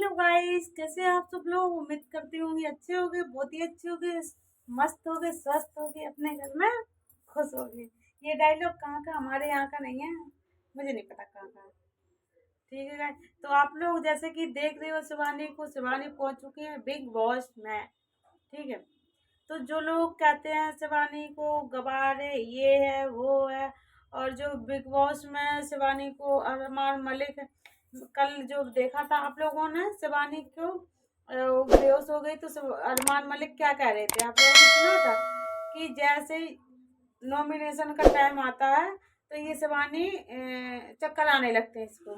Hello guys, कैसे हैं आप सब लोग। उम्मीद करती हूँ कि अच्छे होगे, बहुत ही अच्छे होगे, मस्त होगे, स्वस्थ होगे, अपने घर में खुश होगे। ये डायलॉग कहाँ का, हमारे यहाँ का नहीं है, मुझे नहीं पता कहाँ का है। ठीक है गाइस, तो आप लोग जैसे कि देख रहे हो शिवानी को, शिवानी पहुंच चुकी है बिग बॉस में। ठीक है, तो जो लोग कहते हैं शिवानी को गवार है, ये है वो है, और जो बिग बॉस में शिवानी को अरमान मलिक, कल जो देखा था आप लोगों ने शिवानी को वो बेहोश हो गई, तो अरमान मलिक क्या कह रहे थे आप लोगों ने सुना था कि जैसे ही नॉमिनेशन का टाइम आता है तो ये शिवानी चक्कर आने लगते हैं इसको।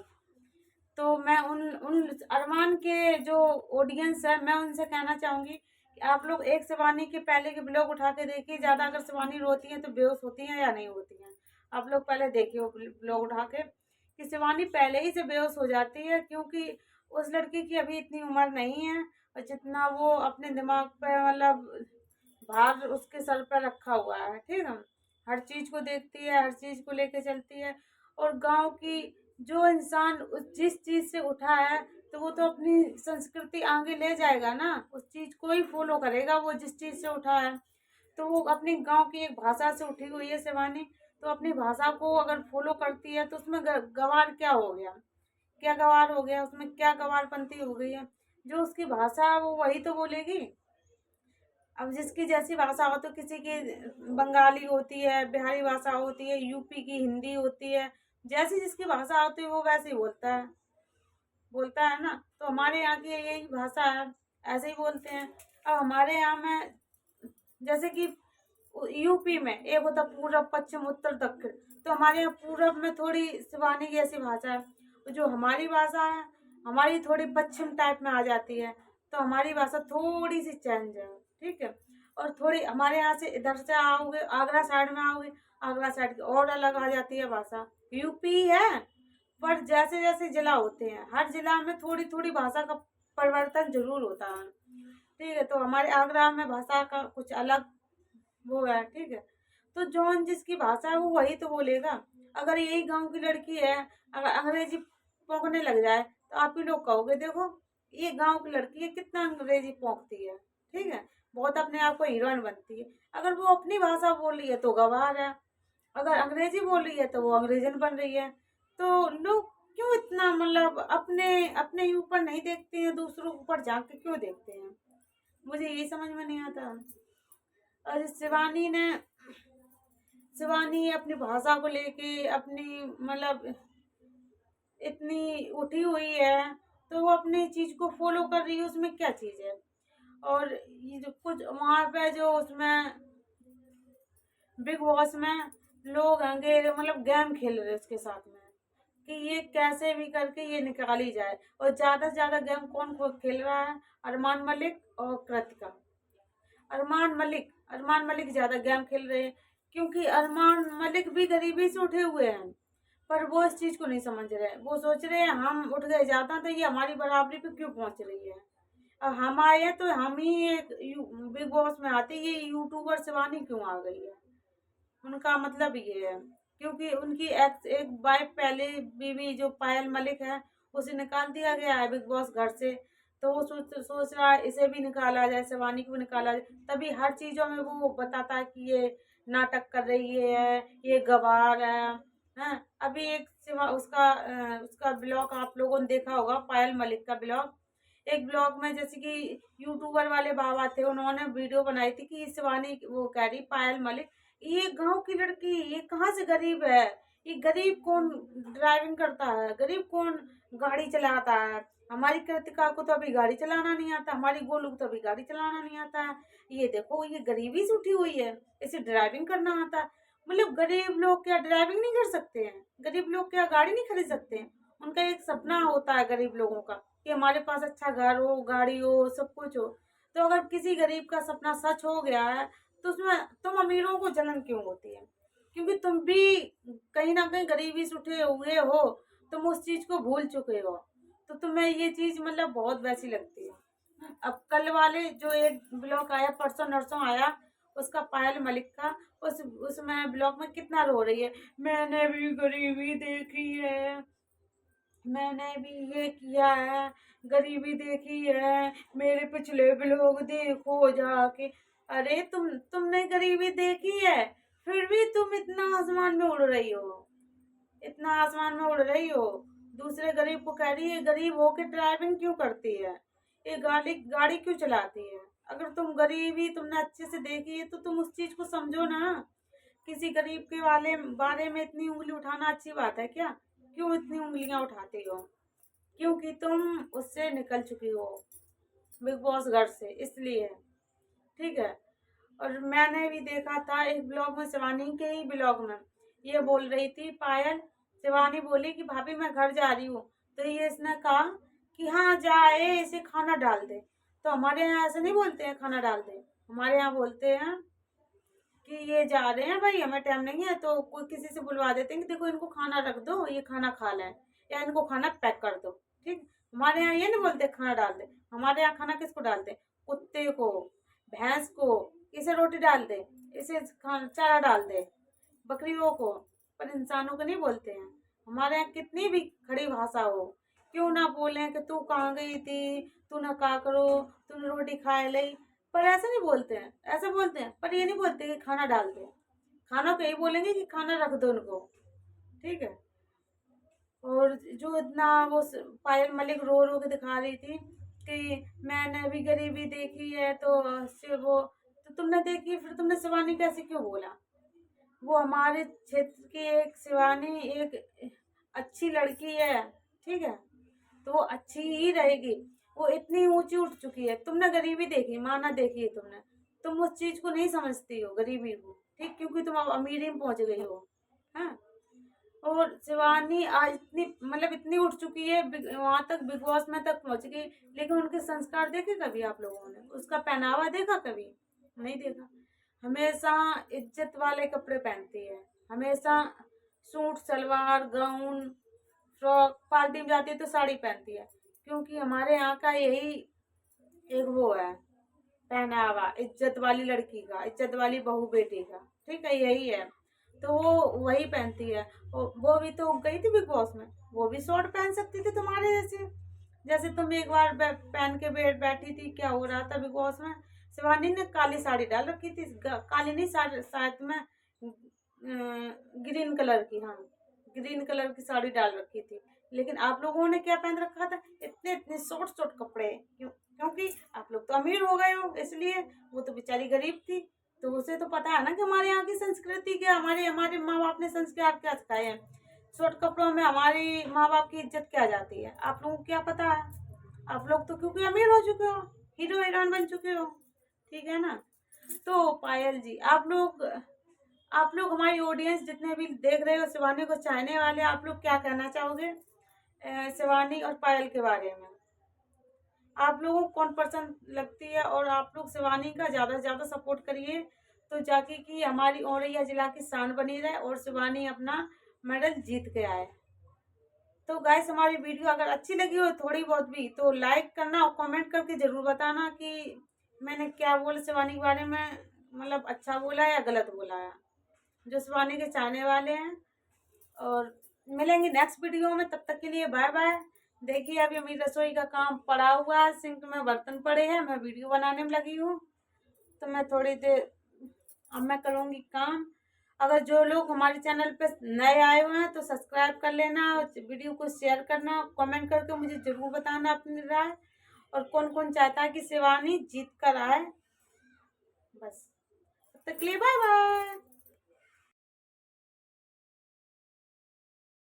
तो मैं उन उन अरमान के जो ऑडियंस है, मैं उनसे कहना चाहूंगी कि आप लोग एक शिवानी के पहले के ब्लॉग उठा के देखिए, ज्यादा अगर शिवानी रोती है तो बेहोश होती है या नहीं होती है। आप लोग पहले देखिए वो ब्लॉग उठा के कि शिवानी पहले ही से बेहोश हो जाती है, क्योंकि उस लड़की की अभी इतनी उम्र नहीं है, और जितना वो अपने दिमाग पे मतलब भार उसके सर पर रखा हुआ है। ठीक है, हर चीज को देखती है, हर चीज को लेके चलती है। और गांव की जो इंसान जिस चीज से उठा है, तो वो तो अपनी संस्कृति आगे ले जाएगा ना, उस चीज को ही फॉलो करेगा वो जिस चीज से उठा है। तो वो अपनी गांव की एक भाषा से उठी हुई है शिवानी, तो अपनी भाषा को अगर फॉलो करती है तो उसमें गवार क्या हो गया, क्या गवार हो गया, उसमें क्या गवारपंती हो गई है। जो उसकी भाषा है वो वही तो बोलेगी। अब जिसकी जैसी भाषा हो, तो किसी की बंगाली होती है, बिहारी भाषा होती है, यूपी की हिंदी होती है, जैसी जिसकी भाषा होती है वो वैसे ही बोलता है ना। तो हमारे यहाँ की यही भाषा है, ऐसे ही बोलते हैं। अब हमारे यहाँ में जैसे कि यूपी में एक होता पूरब, पश्चिम, उत्तर, दक्षिण, तो हमारे यहाँ पूरब में थोड़ी शिवानी की ऐसी भाषा है, तो जो हमारी भाषा है हमारी थोड़ी पश्चिम टाइप में आ जाती है, तो हमारी भाषा थोड़ी सी चेंज है। ठीक है, और थोड़ी हमारे यहाँ से इधर से आओगे, आगरा साइड में आओगे, आगरा साइड की और अलग आ जाती है भाषा। यूपी है, पर जैसे जैसे जिला होते हैं, हर जिला में थोड़ी थोड़ी भाषा का परिवर्तन जरूर होता है। ठीक है, तो हमारे आगरा में भाषा का कुछ अलग वो है। ठीक है, तो जौन जिसकी भाषा है वो वही तो बोलेगा। अगर यही गांव की लड़की है, अगर अंग्रेजी पोंकने लग जाए, तो आप ही लोग कहोगे देखो ये गांव की लड़की है कितना अंग्रेजी पोंकती है। ठीक है, बहुत अपने आप को हीरोइन बनती है। अगर वो अपनी भाषा बोल रही है तो गवार है, अगर अंग्रेजी बोल रही है तो वो अंग्रेजन बन रही है। तो लोग क्यों इतना मतलब अपने अपने ऊपर नहीं देखते हैं, दूसरों के ऊपर झांक के क्यों देखते हैं, मुझे ये समझ में नहीं आता। और शिवानी अपनी भाषा को लेके अपनी मतलब इतनी उठी हुई है, तो वो अपनी चीज को फॉलो कर रही है, उसमें क्या चीज है। और ये जो कुछ वहां पे जो उसमें बिग बॉस में लोग आगे मतलब गेम खेल रहे उसके साथ में कि ये कैसे भी करके ये निकाली जाए। और ज्यादा से ज्यादा गेम कौन खेल रहा है, अरमान मलिक और कृतिका। अरमान मलिक ज्यादा गेम खेल रहे हैं, क्योंकि अरमान मलिक भी गरीबी से उठे हुए हैं, पर वो इस चीज को नहीं समझ रहे। वो सोच रहे हैं हम उठ गए ज्यादा तो ये हमारी बराबरी पे क्यों पहुंच रही है। अब हम आए हैं तो हम ही एक बिग बॉस में आते, ये यूट्यूबर शिवानी क्यों आ गई है, उनका मतलब ये है। क्योंकि उनकी एक वाइफ पहले बीवी जो पायल मलिक है, उसे निकाल दिया गया है बिग बॉस घर से, तो वो सोच रहा है इसे भी निकाला जाए, शिवानी को भी निकाला जाए, तभी हर चीजों में वो बताता है कि ये नाटक कर रही है, ये गवार है। हैं? अभी एक उसका ब्लॉग आप लोगों ने देखा होगा, पायल मलिक का ब्लॉग। एक ब्लॉग में जैसे कि यूट्यूबर वाले बाबा थे, उन्होंने वीडियो बनाई थी कि शिवानी वो कह रही पायल मलिक ये गांव की लड़की, ये कहाँ से गरीब है, ये गरीब कौन ड्राइविंग करता है, गरीब कौन गाड़ी चलाता है। हमारी कृतिका को तो अभी गाड़ी चलाना नहीं आता, हमारी गोलू को तो अभी गाड़ी चलाना नहीं आता है। ये देखो ये गरीबी से उठी हुई है, इसे ड्राइविंग करना आता है। मतलब गरीब लोग क्या ड्राइविंग नहीं कर सकते हैं, गरीब लोग क्या गाड़ी नहीं खरीद सकते हैं। उनका एक सपना होता है गरीब लोगों का कि हमारे पास अच्छा घर हो, गाड़ी हो, सब कुछ हो। तो अगर किसी गरीब का सपना सच हो गया है, तो उसमें तुम अमीरों को जलन क्यों होती है, क्योंकि तुम भी कहीं ना कहीं गरीबी से उठे हुए हो, तुम उस चीज को भूल चुके हो। तो तुम्हें ये चीज मतलब बहुत वैसी लगती है। अब कल वाले जो एक ब्लॉग आया, परसों नरसों आया, उसका पायल मलिक का, उसमें ब्लॉग में कितना रो रही है, मैंने भी गरीबी देखी है। मैंने भी ये किया है, गरीबी देखी है, मेरे पिछले ब्लॉग देखो जाके। अरे तुमने गरीबी देखी है, फिर भी तुम इतना आसमान में उड़ रही हो, इतना आसमान में उड़ रही हो। दूसरे गरीब को कह रही है गरीब होके ड्राइविंग क्यों करती है, ये गाड़ी गाड़ी क्यों चलाती है। अगर तुम गरीबी तुमने अच्छे से देखी है तो तुम उस चीज को समझो ना। किसी गरीब के वाले बारे में इतनी उंगली उठाना अच्छी बात है क्या? क्यों इतनी उंगलियां उठाती हो? क्योंकि तुम उससे निकल चुकी हो, बिग बॉस घर से, इसलिए। ठीक है। और मैंने भी देखा था एक ब्लॉग में, शिवानी के ही ब्लॉग में, ये बोल रही थी पायल। शिवानी बोली कि भाभी मैं घर जा रही हूँ, तो ये इसने कहा कि हाँ जाए, इसे खाना डाल दे। तो हमारे यहाँ ऐसे नहीं बोलते हैं खाना डाल दे, हमारे यहाँ बोलते हैं कि ये जा रहे हैं भाई, हमें टाइम नहीं है, तो कोई किसी से बुलवा देते हैं कि देखो इनको खाना रख दो, ये खाना खा लें, या इनको खाना पैक कर दो। ठीक। हमारे यहाँ ये नहीं बोलते खाना डाल दे। हमारे यहाँ खाना किसको डालते हैं? कुत्ते को, भैंस को, इसे रोटी डाल दे, इसे चारा डाल दे, बकरियों को। पर इंसानों को नहीं बोलते हैं। हमारे यहाँ कितनी भी खड़ी भाषा हो, क्यों ना बोले कि तू कहाँ गई थी, तू ना का करो, तूने रोटी खा ली, पर ऐसे नहीं बोलते हैं। ऐसे बोलते हैं पर ये नहीं बोलते कि खाना डाल दे। खाना को यही बोलेंगे कि खाना रख दो उनको। ठीक है। और जो इतना वो पायल मलिक रो रो के दिखा रही थी कि मैंने भी गरीबी देखी है, तो से वो, तो तुमने देखी फिर तुमने शिवानी कैसे क्यों बोला? वो हमारे क्षेत्र की एक शिवानी एक अच्छी लड़की है। ठीक है। तो वो अच्छी ही रहेगी। वो इतनी ऊंची उठ चुकी है, तुमने गरीबी देखी, माना देखी है तुमने, तुम उस चीज को नहीं समझती हो गरीबी को। ठीक, क्योंकि तुम अब अमीरी में पहुंच गई हो। हाँ। और शिवानी आज इतनी मतलब इतनी उठ चुकी है, वहां तक बिग बॉस में तक पहुंच गई, लेकिन उनके संस्कार देखे कभी आप लोगों ने? उसका पहनावा देखा कभी? नहीं देखा। हमेशा इज्जत वाले कपड़े पहनती है, हमेशा suit salwar gown frock, party में जाती है तो साड़ी पहनती है, क्योंकि हमारे यहाँ का यही एक वो है पहनावा, इज्जत वाली लड़की का, इज्जत वाली बहू बेटी का। ठीक है, यही है। तो वो वही पहनती है। वो भी तो गई थी बिग बॉस में, वो भी शॉर्ट पहन सकती थी तुम्हारे जैसे। जैसे तुम एक बार पहन के बैठी थी, क्या हो रहा था बिग बॉस में? शिवानी ने काली साड़ी डाल रखी थी, काली नहीं, शायद में ग्रीन कलर की, हाँ ग्रीन कलर की साड़ी डाल रखी थी। लेकिन आप लोगों ने क्या पहन रखा था? इतने इतने शॉर्ट शॉर्ट कपड़े। क्योंकि आप लोग तो अमीर हो गए हो इसलिए। वो तो बेचारी गरीब थी, तो उसे तो पता है ना कि हमारे यहाँ की संस्कृति क्या, हमारे हमारे माँ बाप ने संस्कार क्या सिखाए हैं। शॉर्ट कपड़ों में हमारी माँ बाप की इज्जत क्या जाती है, आप लोगों को क्या पता है? आप लोग तो क्योंकि अमीर हो चुके हो, हीरो हीरोइन बन चुके हो। ठीक है ना? तो पायल जी, आप लोग हमारी ऑडियंस जितने भी देख रहे हो, शिवानी को चाहने वाले, आप लोग क्या कहना चाहोगे शिवानी और पायल के बारे में? आप लोगों को कौन पसंद लगती है? और आप लोग शिवानी का ज़्यादा से ज़्यादा सपोर्ट करिए, तो जाके कि हमारी औरैया जिला की शान बनी रहे और शिवानी अपना मेडल जीत के आए। तो गाइस, हमारी वीडियो अगर अच्छी लगी हो थोड़ी बहुत भी, तो लाइक करना और कमेंट करके ज़रूर बताना कि मैंने क्या बोला शिवानी के बारे में, मतलब अच्छा बोला या गलत बोला है, जो शिवानी के चाहने वाले हैं। और मिलेंगे नेक्स्ट वीडियो में, तब तक के लिए बाय बाय। देखिए अभी मेरी रसोई का काम पड़ा हुआ है, सिंक में बर्तन पड़े हैं, मैं वीडियो बनाने में लगी हूँ, तो मैं थोड़ी देर अब मैं करूँगी काम। अगर जो लोग हमारे चैनल पे नए आए हुए हैं तो सब्सक्राइब कर लेना, और वीडियो को शेयर करना, कमेंट करके मुझे ज़रूर बताना अपनी राय, और कौन कौन चाहता है कि शिवानी जीत कर आए। बस, तब तक के लिए बाय बाय।